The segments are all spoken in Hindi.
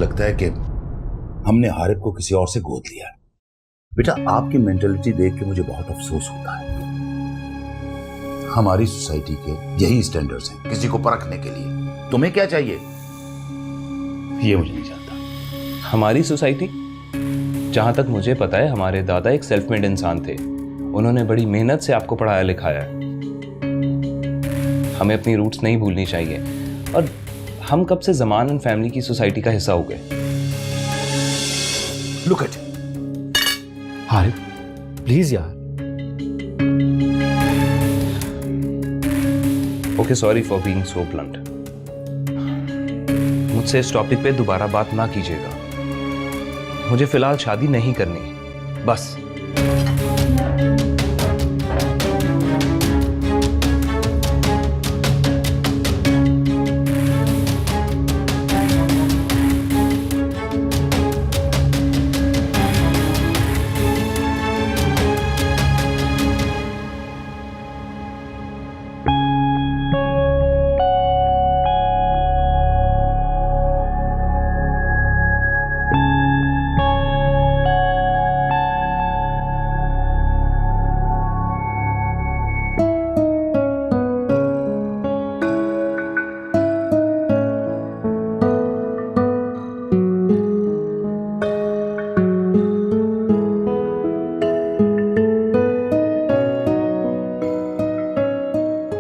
लगता है कि हमने हारिब को किसी और से गोद लिया है। बेटा, आपकी मेंटेलिटी देख के मुझे बहुत अफसोस होता है। हमारी सोसाइटी के यही स्टैंडर्ड्स हैं किसी को परखने के लिए। तुम्हें क्या चाहिए ये मुझे नहीं जानता। हमारी सोसाइटी, जहां तक मुझे पता है हमारे दादा एक सेल्फ मेड इंसान थे। उन्होंने बड़ी मेहनत से आपको पढ़ाया लिखाया है। हमें अपनी रूट्स नहीं भूलनी चाहिए। और हम कब से जमान एंड फैमिली की सोसाइटी का हिस्सा हो गए? लुक एट हारिब, प्लीज यार। Okay, sorry for being so blunt. मुझसे इस टॉपिक पे दोबारा बात ना कीजिएगा। मुझे फिलहाल शादी नहीं करनी, बस।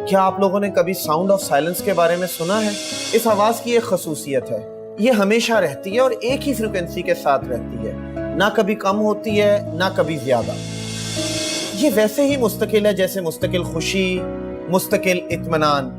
क्या आप लोगों ने कभी साउंड ऑफ साइलेंस के बारे में सुना है? इस आवाज की एक खसूसियत है, ये हमेशा रहती है और एक ही फ्रीक्वेंसी के साथ रहती है, ना कभी कम होती है ना कभी ज्यादा। ये वैसे ही मुस्तकिल है जैसे मुस्तकिल खुशी, मुस्तकिल इत्मीनान।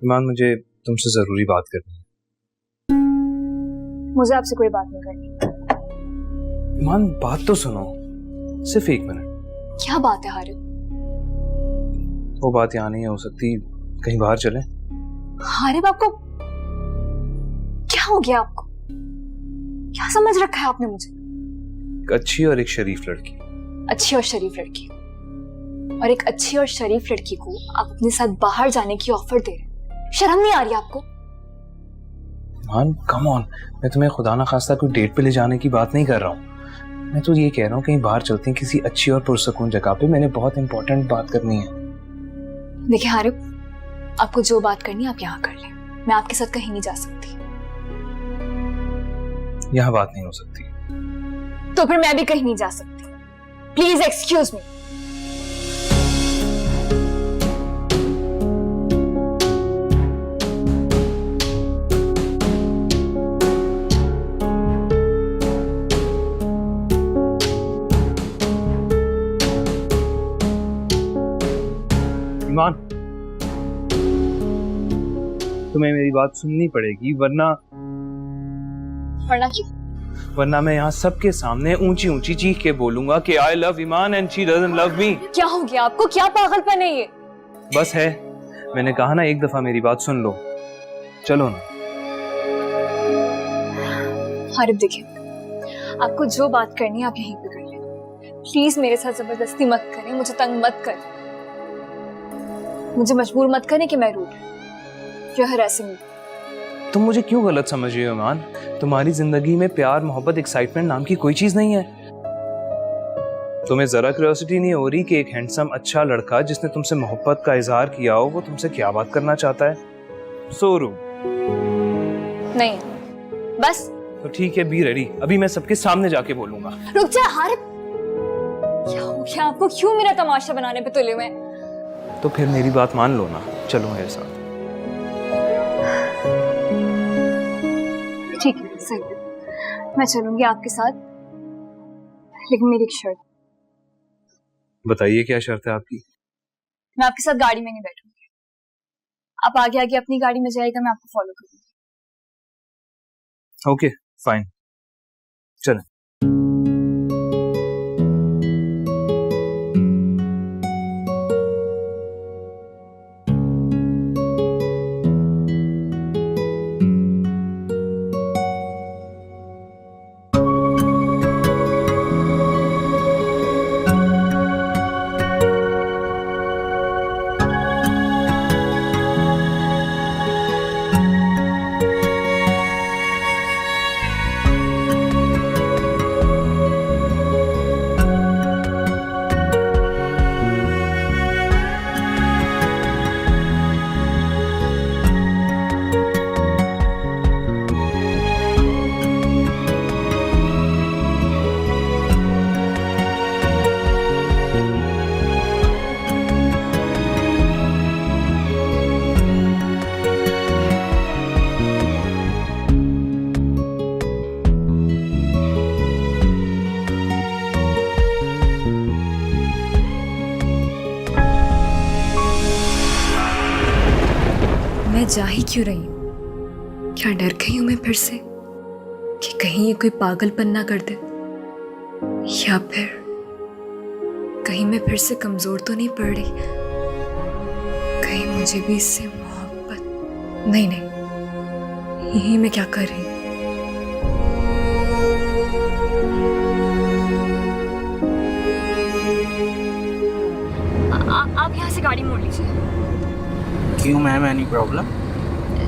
ईमान, मुझे तुमसे जरूरी बात करनी है। मुझे आपसे कोई बात नहीं करनी। ईमान, बात तो सुनो, सिर्फ 1 मिनट। क्या बात है हारिब? वो बात यहाँ नहीं हो सकती, कहीं बाहर चलें? हारिब, आपको क्या हो गया? आपको क्या समझ रखा है आपने मुझे? एक अच्छी और एक शरीफ लड़की। अच्छी और शरीफ लड़की, और एक अच्छी और शरीफ लड़की को आप अपने साथ बाहर जाने की ऑफर दे रहे हैं? शर्म नहीं आ रही आपको? मान, कम ऑन, मैं तुम्हें खुदा ना खास्ता कोई डेट पे ले जाने की बात नहीं कर रहा हूँ। मैं तो ये कह रहा हूँ कहीं बाहर चलते हैं किसी अच्छी और पुरसकून जगह पे। मैंने बहुत इंपॉर्टेंट बात करनी है। देखिए हारिब, आपको जो बात करनी है आप यहाँ कर लें, मैं आपके साथ कहीं नहीं जा सकती। यहाँ बात नहीं हो सकती। तो फिर मैं भी कहीं नहीं जा सकती। Please excuse me. ईमान, तुम्हें मेरी बात सुननी पड़ेगी, वरना क्यों? वरना मैं यहाँ सबके सामने ऊंची ऊंची चीख के बोलूंगा कि I love Iman and she doesn't love me. क्या हो गया आपको? क्या पागलपन है ये? बस है, मैंने कहा ना, एक दफा मेरी बात सुन लो। चलो ना। हारिब देखिए, आपको जो बात करनी है आप यहीं पे कर लें। प्लीज मेरे साथ जबरदस्ती मत करें, मुझे तंग मत करें, मुझे मजबूर मत करें कि मैं रूठ या हरासिंग हूं। तुम मुझे क्यों गलत समझ रही हो ईमान? तुम्हारी जिंदगी में प्यार, मोहब्बत, एक्साइटमेंट नाम की कोई चीज नहीं है। तुम्हें जरा क्यूरियोसिटी नहीं हो रही कि एक हैंडसम अच्छा लड़का जिसने तुमसे मोहब्बत का इजहार किया हो वो तुमसे क्या बात करना चाहता है? सोरू नहीं बस। तो ठीक है, बी रेडी। अभी मैं सबके सामने जाके बोलूंगा। रुक जा हारिब, क्या हो गया आपको? क्यों मेरा तमाशा बनाने पे तुले हुए? तो फिर मेरी बात मान लो ना, चलो मेरे साथ। ठीक है, सही है, मैं चलूंगी आपके साथ, लेकिन मेरी एक शर्त। बताइए क्या शर्त है आपकी? मैं आपके साथ गाड़ी में नहीं बैठूंगी। आप आगे आगे अपनी गाड़ी में जाएगा, मैं आपको फॉलो करूंगी। ओके फाइन, चलें। मैं जा ही क्यों रही हूँ? क्या डर गई हूँ मैं फिर से कि कहीं ये कोई पागलपन ना कर दे, या फिर कहीं मैं फिर से कमजोर तो नहीं पड़ रही, कहीं मुझे भी इससे मोहब्बत। नहीं नहीं, यही मैं क्या कर रही हूँ? आप यहाँ से गाड़ी मोड़ लीजिए। क्यों मैम, एनी प्रॉब्लम?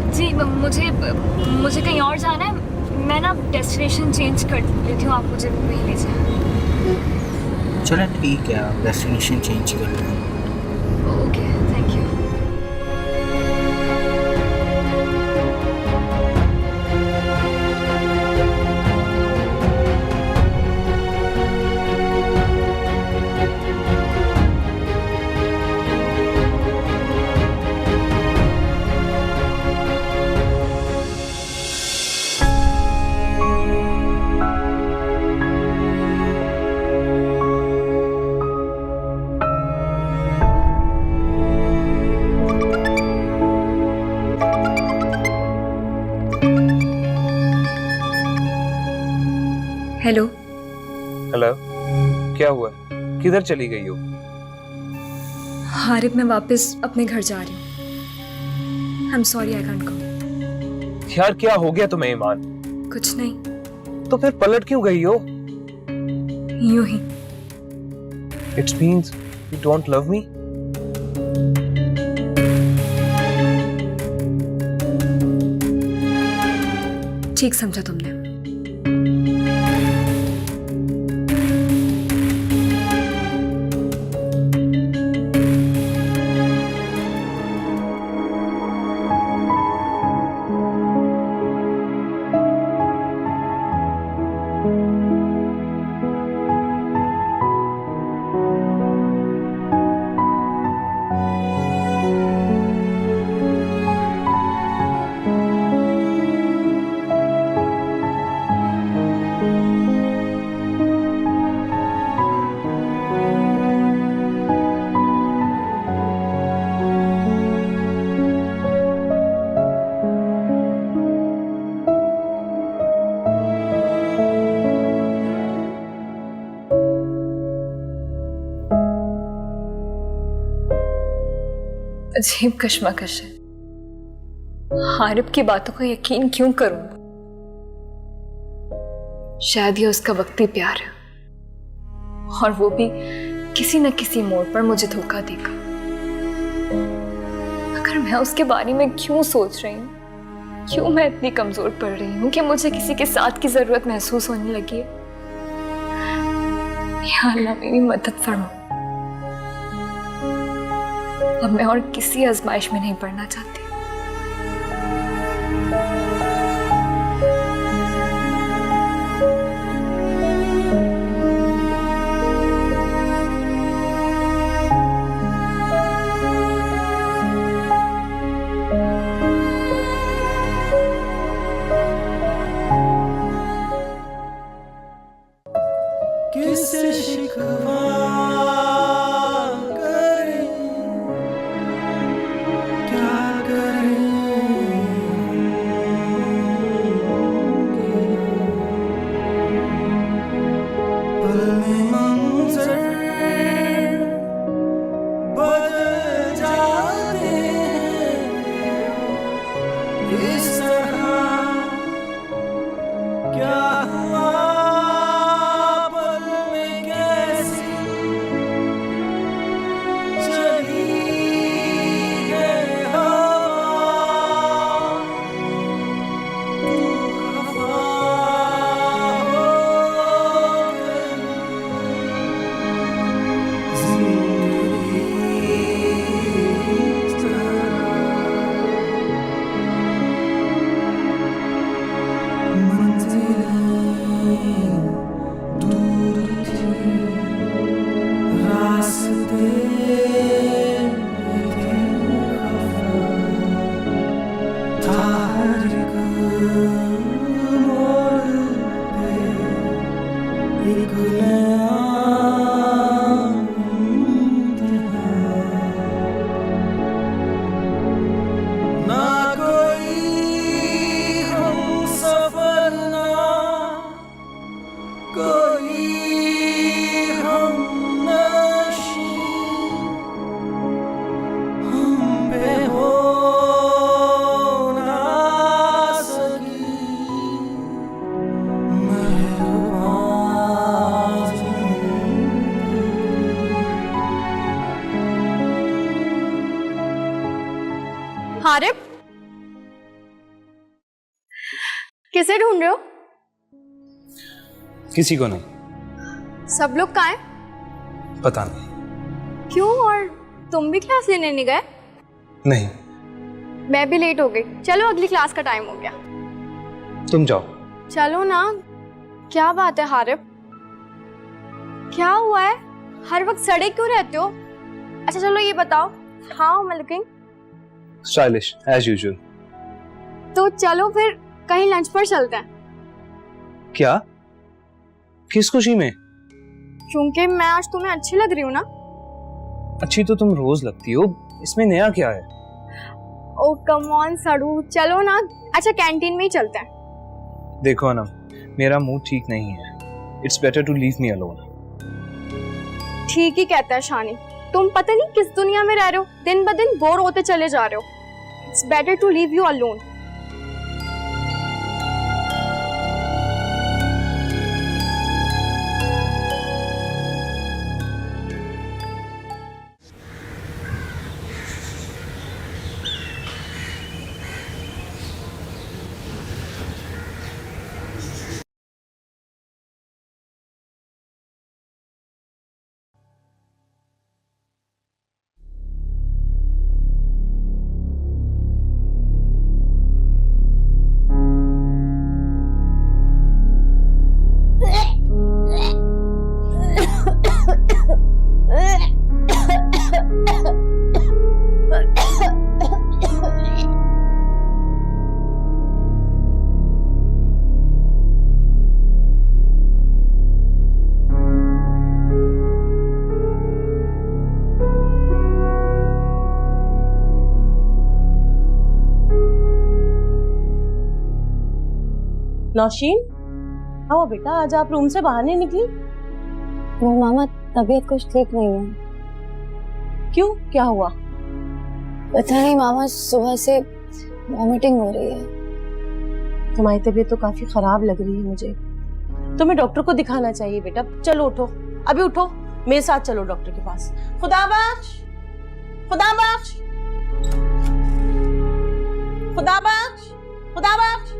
जी मुझे कहीं और जाना है, मैं ना डेस्टिनेशन चेंज कर लेती हूँ, आप मुझे वहीं ले जाएं। चलो ठीक है, आप डेस्टिनेशन चेंज कर लें। Okay, thank you. Hello. Hello, क्या हुआ? किधर चली गई हो? हारिब, मैं वापस अपने घर जा रही हूँ। I am sorry, I can't go. यार क्या हो गया तुम्हें ईमान? कुछ नहीं। तो फिर पलट क्यों गई हो? यूं ही। It's means you don't love me? ठीक समझा तुमने। अजीब कश्मकश है। हारिब की बातों का यकीन क्यों करूं? शायद ये उसका वक्ती प्यार है, और वो भी किसी न किसी मोड़ पर मुझे धोखा देगा। अगर मैं उसके बारे में क्यों सोच रही हूँ? क्यों मैं इतनी कमजोर पड़ रही हूँ कि मुझे किसी के साथ की जरूरत महसूस होने लगी है? या अल्लाह मेरी मदद फरमा। अब मैं और किसी आजमाइश में नहीं पड़ना चाहती। किससे शिकवा करें, क्या करें, पल में मंजर बदल जाते हैं इस तरह। क्या हुआ हारिब, किसे ढूंढ रहे हो? किसी को नहीं। सब लोग कहाँ हैं? पता नहीं। क्यों? और तुम भी क्लास लेने नहीं गए? नहीं। मैं भी लेट हो गई। चलो अगली क्लास का टाइम हो गया। तुम जाओ। चलो ना। क्या बात है हारिब? क्या हुआ है? हर वक्त सड़े क्यों रहते हो? अच्छा चलो ये बताओ, how am I looking? Stylish as usual. तो चलो फिर कहीं लंच पर चलते हैं। क्या? किस खुशी में? क्योंकि मैं आज तुम्हें अच्छी लग रही हूँ ना। अच्छी तो तुम रोज लगती हो, इसमें नया क्या है? ओ कम ऑन सड़ू, चलो ना। अच्छा कैंटीन में ही चलते हैं। देखो ना, मेरा मूड ठीक नहीं है। It's better to leave me alone. ठीक ही कहता है शानी। तुम पता नहीं किस दुनिया में रह रहे हो, दिन ब दिन बोर होते चले जा रहे हो। It's better to leave you alone. Nausheen, आओ बेटा, आज आप रूम से बाहर नहीं निकली? वो मामा तबीयत कुछ ठीक नहीं है। क्यों, क्या हुआ? पता नहीं मामा, सुबह से वॉमिटिंग हो रही है। तुम्हारी तबीयत तो काफी खराब लग रही है मुझे। तुम्हें डॉक्टर को दिखाना चाहिए बेटा। चलो उठो, अभी उठो, मेरे साथ चलो डॉक्टर के पास। खुदाबख्श, खुदाबख्श, खुदाबख्श, खुदाबख्श।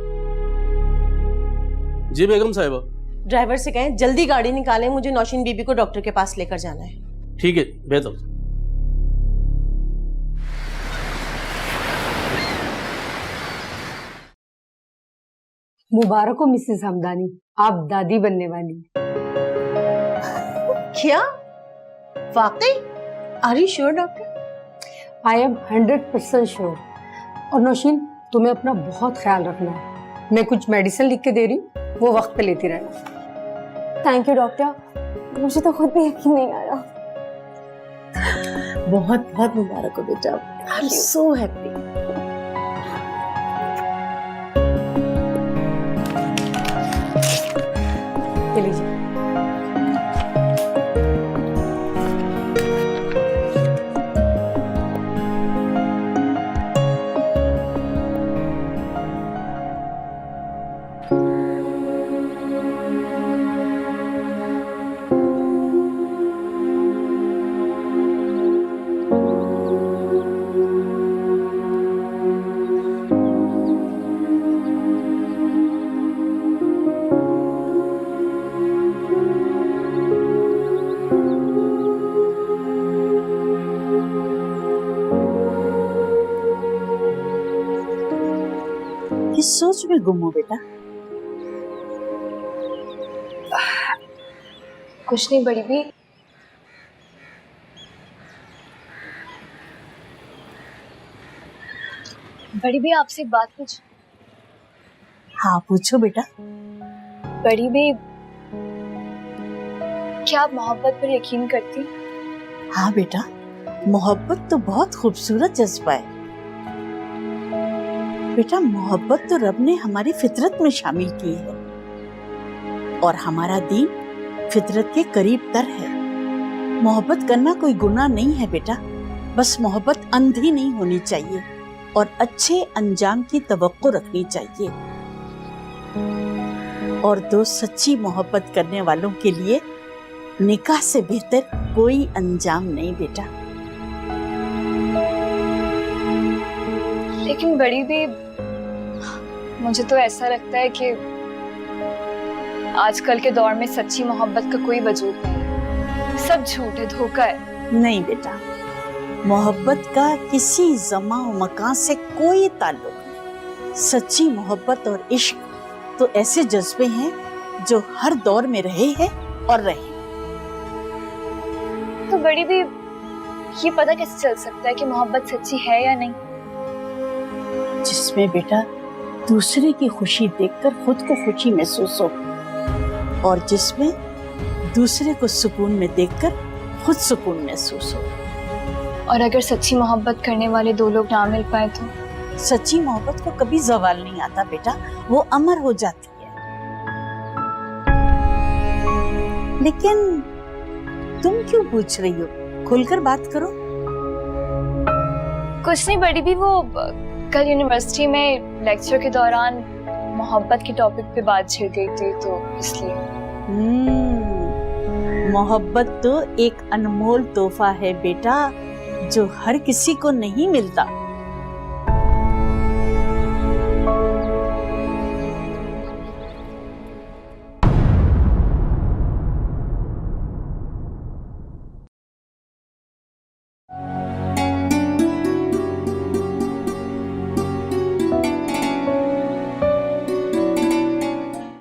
जी बेगम साहिबा। ड्राइवर से कहें जल्दी गाड़ी निकालें, मुझे नौशीन बीबी को डॉक्टर के पास लेकर जाना है। ठीक है बेहतर। मुबारक हो मिसेस हमदानी, आप दादी बनने वाली। क्या वाकई? Are you sure doctor? I am 100% sure. और नौशीन, तुम्हें अपना बहुत ख्याल रखना है। मैं कुछ मेडिसिन लिख के दे रही हूँ, वो वक्त पे लेती रहना। थैंक यू डॉक्टर, मुझे तो खुद भी यकीन नहीं आ रहा। बहुत बहुत मुबारक हो बेटा, आई एम सो हैप्पी। ये लीजिए। किस सोच में गुम हो बेटा? कुछ नहीं बड़ी भी। बड़ी भी आपसे एक बात पूछ। हाँ पूछो बेटा। बड़ी भी, क्या आप मोहब्बत पर यकीन करती? हाँ बेटा, मोहब्बत तो बहुत खूबसूरत जज्बा है बेटा। मोहब्बत तो रब ने हमारी फितरत में शामिल की है और हमारा दीन फितरत के करीब तर है। मोहब्बत करना कोई गुनाह नहीं है बेटा, बस मोहब्बत अंधी नहीं होनी चाहिए और अच्छे अंजाम की तवक्को रखनी चाहिए। और दो सच्ची मोहब्बत करने वालों के लिए निकाह से बेहतर कोई अंजाम नहीं बेटा। लेकिन बड़ी भी, मुझे तो ऐसा लगता है कि आजकल के दौर में सच्ची मोहब्बत का कोई वजूद नहीं, सब झूठ है, धोखा है। नहीं बेटा, मोहब्बत का किसी ज़मा व मकान से कोई ताल्लुक नहीं। सच्ची मोहब्बत और इश्क तो ऐसे जज्बे हैं जो हर दौर में रहे हैं और रहे। तो बड़ी भी, ये पता कैसे चल सकता है कि मोहब्बत सच्ची है या नहीं? जिसमें बेटा दूसरे की खुशी देखकर खुद को खुशी महसूस हो और जिसमें दूसरे को सुकून में देखकर खुद सुकून महसूस हो। और अगर सच्ची मोहब्बत करने वाले दो लोग ना मिल पाए तो? सच्ची मोहब्बत को कभी ज़वाल नहीं आता बेटा, वो अमर हो जाती है। लेकिन तुम क्यों पूछ रही हो? खुलकर बात करो। कुछ नहीं बड़ी भी, वो कल यूनिवर्सिटी में लेक्चर के दौरान मोहब्बत के टॉपिक पे बात छिड़ गई थी, तो इसलिए। मोहब्बत तो एक अनमोल तोहफा है बेटा, जो हर किसी को नहीं मिलता।